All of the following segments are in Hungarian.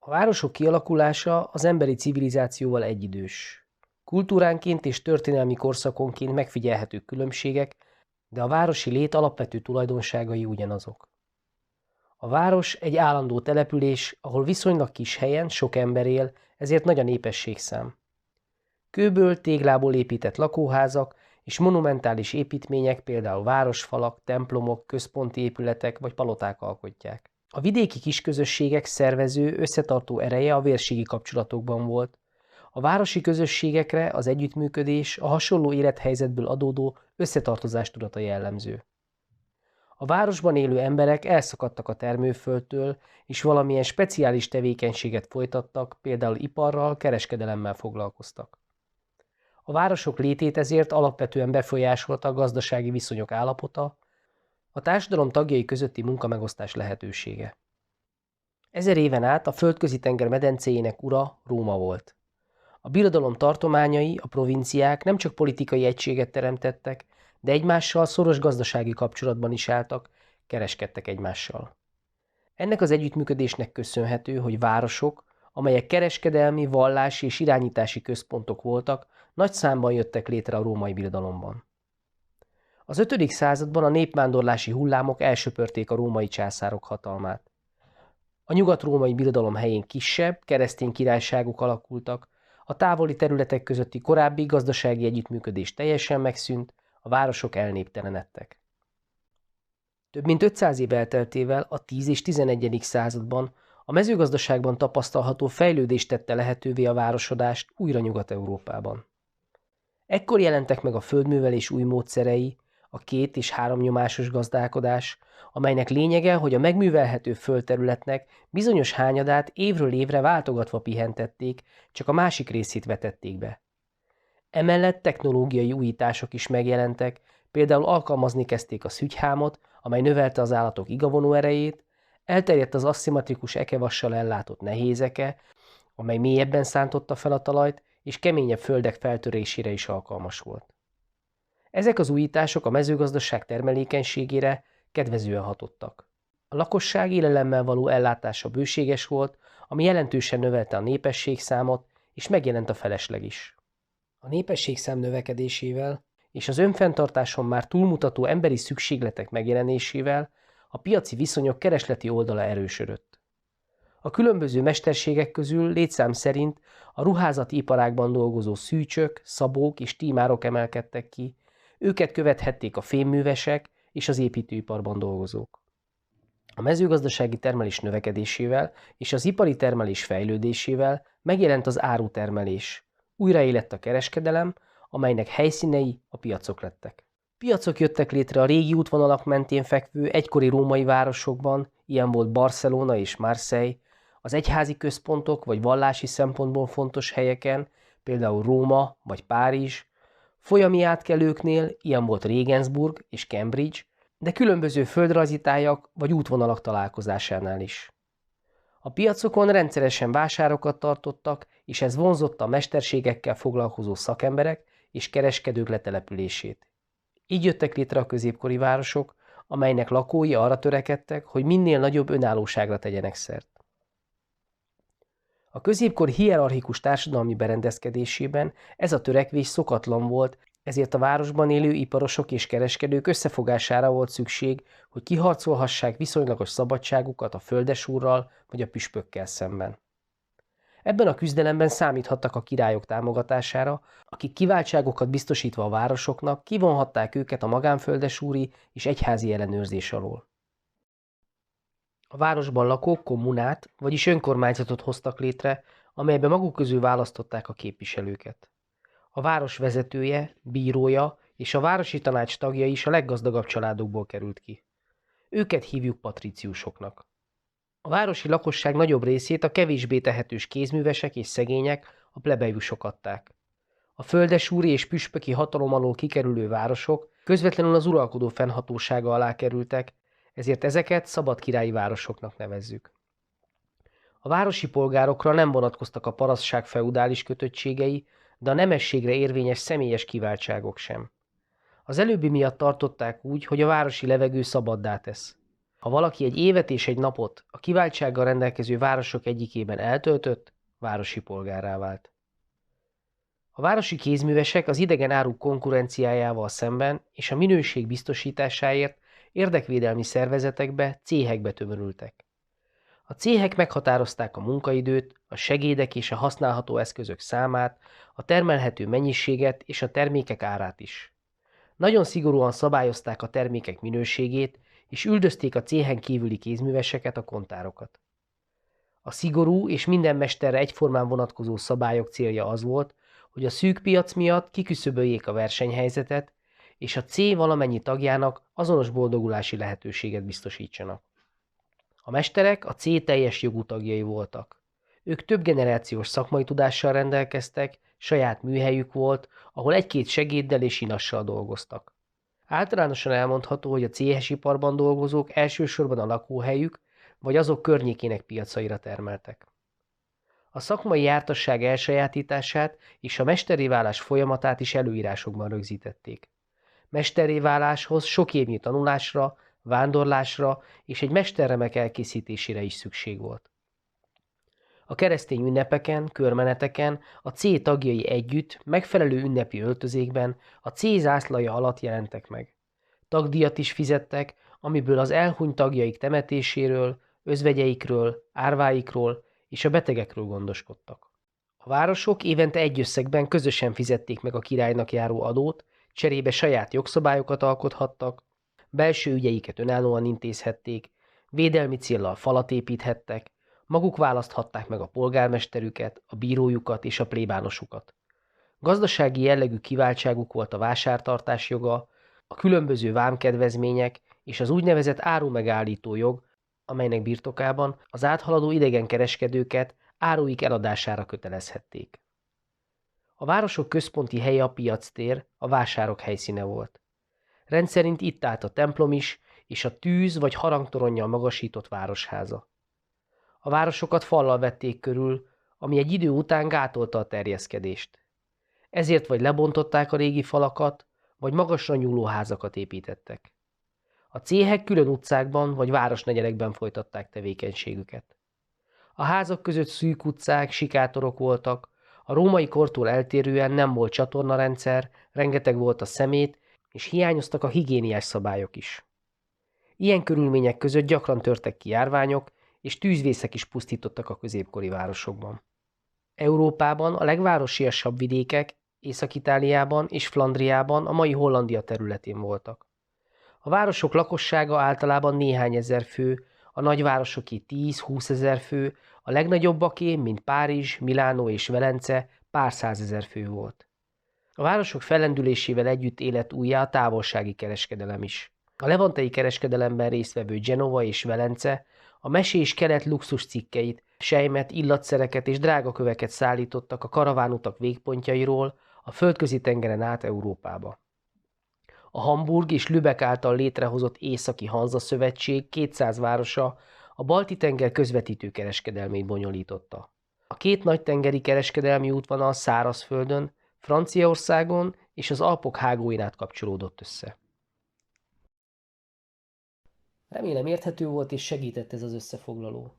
A városok kialakulása az emberi civilizációval egyidős. Kultúránként és történelmi korszakonként megfigyelhető különbségek, de a városi lét alapvető tulajdonságai ugyanazok. A város egy állandó település, ahol viszonylag kis helyen sok ember él, ezért nagy a népességszám. Kőből, téglából épített lakóházak és monumentális építmények, például városfalak, templomok, központi épületek vagy paloták alkotják. A vidéki kisközösségek szervező, összetartó ereje a vérségi kapcsolatokban volt. A városi közösségekre az együttműködés, a hasonló élethelyzetből adódó összetartozás tudata jellemző. A városban élő emberek elszakadtak a termőföldtől, és valamilyen speciális tevékenységet folytattak, például iparral, kereskedelemmel foglalkoztak. A városok létét ezért alapvetően befolyásolta a gazdasági viszonyok állapota, a társadalom tagjai közötti munkamegosztás lehetősége. 1000 éven át a Földközi-tenger medencéjének ura Róma volt. A birodalom tartományai, a provinciák nem csak politikai egységet teremtettek, de egymással szoros gazdasági kapcsolatban is álltak, kereskedtek egymással. Ennek az együttműködésnek köszönhető, hogy városok, amelyek kereskedelmi, vallási és irányítási központok voltak, nagy számban jöttek létre a római birodalomban. Az 5. században a népvándorlási hullámok elsöpörték a római császárok hatalmát. A nyugat-római birodalom helyén kisebb, keresztény királyságok alakultak, a távoli területek közötti korábbi gazdasági együttműködés teljesen megszűnt, a városok elnéptelenedtek. Több mint 500 év elteltével a 10. és 11. században a mezőgazdaságban tapasztalható fejlődést tette lehetővé a városodást újra Nyugat-Európában. Ekkor jelentek meg a földművelés új módszerei, a 2- és 3-nyomásos gazdálkodás, amelynek lényege, hogy a megművelhető földterületnek bizonyos hányadát évről évre váltogatva pihentették, csak a másik részét vetették be. Emellett technológiai újítások is megjelentek, például alkalmazni kezdték a szügyhámot, amely növelte az állatok igavonó erejét, elterjedt az aszimmetrikus ekevassal ellátott nehézeke, amely mélyebben szántotta fel a talajt, és keményebb földek feltörésére is alkalmas volt. Ezek az újítások a mezőgazdaság termelékenységére kedvezően hatottak. A lakosság élelemmel való ellátása bőséges volt, ami jelentősen növelte a népességszámot, és megjelent a felesleg is. A népességszám növekedésével és az önfenntartáson már túlmutató emberi szükségletek megjelenésével a piaci viszonyok keresleti oldala erősödött. A különböző mesterségek közül létszám szerint a ruházati iparágban dolgozó szűcsök, szabók és tímárok emelkedtek ki, őket követhették a fémművesek és az építőiparban dolgozók. A mezőgazdasági termelés növekedésével és az ipari termelés fejlődésével megjelent az árutermelés. Újraélett a kereskedelem, amelynek helyszínei a piacok lettek. Piacok jöttek létre a régi útvonalak mentén fekvő egykori római városokban, ilyen volt Barcelona és Marseille, az egyházi központok vagy vallási szempontból fontos helyeken, például Róma vagy Párizs, folyami átkelőknél, ilyen volt Regensburg és Cambridge, de különböző földrajzi tájak vagy útvonalak találkozásánál is. A piacokon rendszeresen vásárokat tartottak, és ez vonzotta a mesterségekkel foglalkozó szakemberek és kereskedők letelepülését. Így jöttek létre a középkori városok, amelynek lakói arra törekedtek, hogy minél nagyobb önállóságra tegyenek szert. A középkor hierarchikus társadalmi berendezkedésében ez a törekvés szokatlan volt, ezért a városban élő iparosok és kereskedők összefogására volt szükség, hogy kiharcolhassák viszonylagos szabadságukat a földesúrral vagy a püspökkel szemben. Ebben a küzdelemben számíthattak a királyok támogatására, akik kiváltságokat biztosítva a városoknak kivonhatták őket a magánföldesúri és egyházi ellenőrzés alól. A városban lakók kommunát, vagyis önkormányzatot hoztak létre, amelybe maguk közül választották a képviselőket. A város vezetője, bírója és a városi tanács tagja is a leggazdagabb családokból került ki. Őket hívjuk patríciusoknak. A városi lakosság nagyobb részét a kevésbé tehetős kézművesek és szegények, a plebejusok adták. A földesúri és püspöki hatalom alól kikerülő városok közvetlenül az uralkodó fennhatósága alá kerültek, ezért ezeket szabad királyi városoknak nevezzük. A városi polgárokra nem vonatkoztak a parasztság feudális kötöttségei, de a nemességre érvényes személyes kiváltságok sem. Az előbbi miatt tartották úgy, hogy a városi levegő szabaddá tesz. Ha valaki egy évet és egy napot a kiváltsággal rendelkező városok egyikében eltöltött, városi polgárrá vált. A városi kézművesek az idegen áruk konkurenciájával szemben és a minőség biztosításáért érdekvédelmi szervezetekbe, céhekbe tömörültek. A céhek meghatározták a munkaidőt, a segédek és a használható eszközök számát, a termelhető mennyiséget és a termékek árát is. Nagyon szigorúan szabályozták a termékek minőségét, és üldözték a céhen kívüli kézműveseket, a kontárokat. A szigorú és minden mesterre egyformán vonatkozó szabályok célja az volt, hogy a szűk piac miatt kiküszöböljék a versenyhelyzetet, és a céh valamennyi tagjának azonos boldogulási lehetőséget biztosítsanak. A mesterek a céh teljes jogú tagjai voltak. Ők több generációs szakmai tudással rendelkeztek, saját műhelyük volt, ahol egy-két segéddel és inassal dolgoztak. Általánosan elmondható, hogy a céhesiparban dolgozók elsősorban a lakóhelyük vagy azok környékének piacaira termeltek. A szakmai jártasság elsajátítását és a mesterré válás folyamatát is előírásokban rögzítették. Mesterré váláshoz sok évnyi tanulásra, vándorlásra és egy mesterremek elkészítésére is szükség volt. A keresztény ünnepeken, körmeneteken a céh tagjai együtt, megfelelő ünnepi öltözékben a céh zászlaja alatt jelentek meg. Tagdíjat is fizettek, amiből az elhunyt tagjaik temetéséről, özvegyeikről, árváikról és a betegekről gondoskodtak. A városok évente egy összegben közösen fizették meg a királynak járó adót, cserébe saját jogszabályokat alkothattak, belső ügyeiket önállóan intézhették, védelmi céllal falat építhettek, maguk választhatták meg a polgármesterüket, a bírójukat és a plébánosukat. Gazdasági jellegű kiváltságuk volt a vásártartás joga, a különböző vámkedvezmények és az úgynevezett árumegállító jog, amelynek birtokában az áthaladó idegen kereskedőket áruik eladására kötelezhették. A városok központi helye a piactér, a vásárok helyszíne volt. Rendszerint itt állt a templom is, és a tűz vagy harangtoronnyal magasított városháza. A városokat fallal vették körül, ami egy idő után gátolta a terjeszkedést. Ezért vagy lebontották a régi falakat, vagy magasra nyúló házakat építettek. A céhek külön utcákban vagy városnegyedekben folytatták tevékenységüket. A házak között szűk utcák, sikátorok voltak, a római kortól eltérően nem volt csatornarendszer, rengeteg volt a szemét, és hiányoztak a higiéniás szabályok is. Ilyen körülmények között gyakran törtek ki járványok, és tűzvészek is pusztítottak a középkori városokban. Európában a legvárosiasabb vidékek Észak-Itáliában és Flandriában a mai Hollandia területén voltak. A városok lakossága általában néhány ezer fő, a nagyvárosoké 10-20 ezer fő, a legnagyobbaké, mint Párizs, Milánó és Velence, pár százezer fő volt. A városok fellendülésével együtt élet újjá a távolsági kereskedelem is. A levantei kereskedelemben résztvevő Genova és Velence a mesés kelet luxus cikkeit, selymet, illatszereket és drágaköveket szállítottak a karavánutak végpontjairól a földközi tengeren át Európába. A Hamburg és Lübeck által létrehozott Északi Hanza Szövetség 200 városa a Balti-tenger közvetítő kereskedelmét bonyolította. A két nagy tengeri kereskedelmi útvonal szárazföldön, Franciaországon és az Alpok hágóin át kapcsolódott össze. Remélem érthető volt és segített ez az összefoglaló.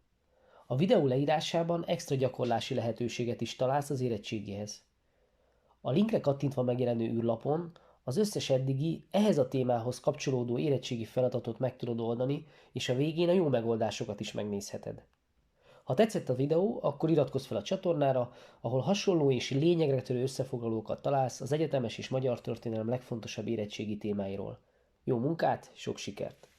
A videó leírásában extra gyakorlási lehetőséget is találsz az érettségéhez. A linkre kattintva megjelenő űrlapon az összes eddigi, ehhez a témához kapcsolódó érettségi feladatot meg tudod oldani, és a végén a jó megoldásokat is megnézheted. Ha tetszett a videó, akkor iratkozz fel a csatornára, ahol hasonló és lényegre törő összefoglalókat találsz az egyetemes és magyar történelem legfontosabb érettségi témáiról. Jó munkát, sok sikert!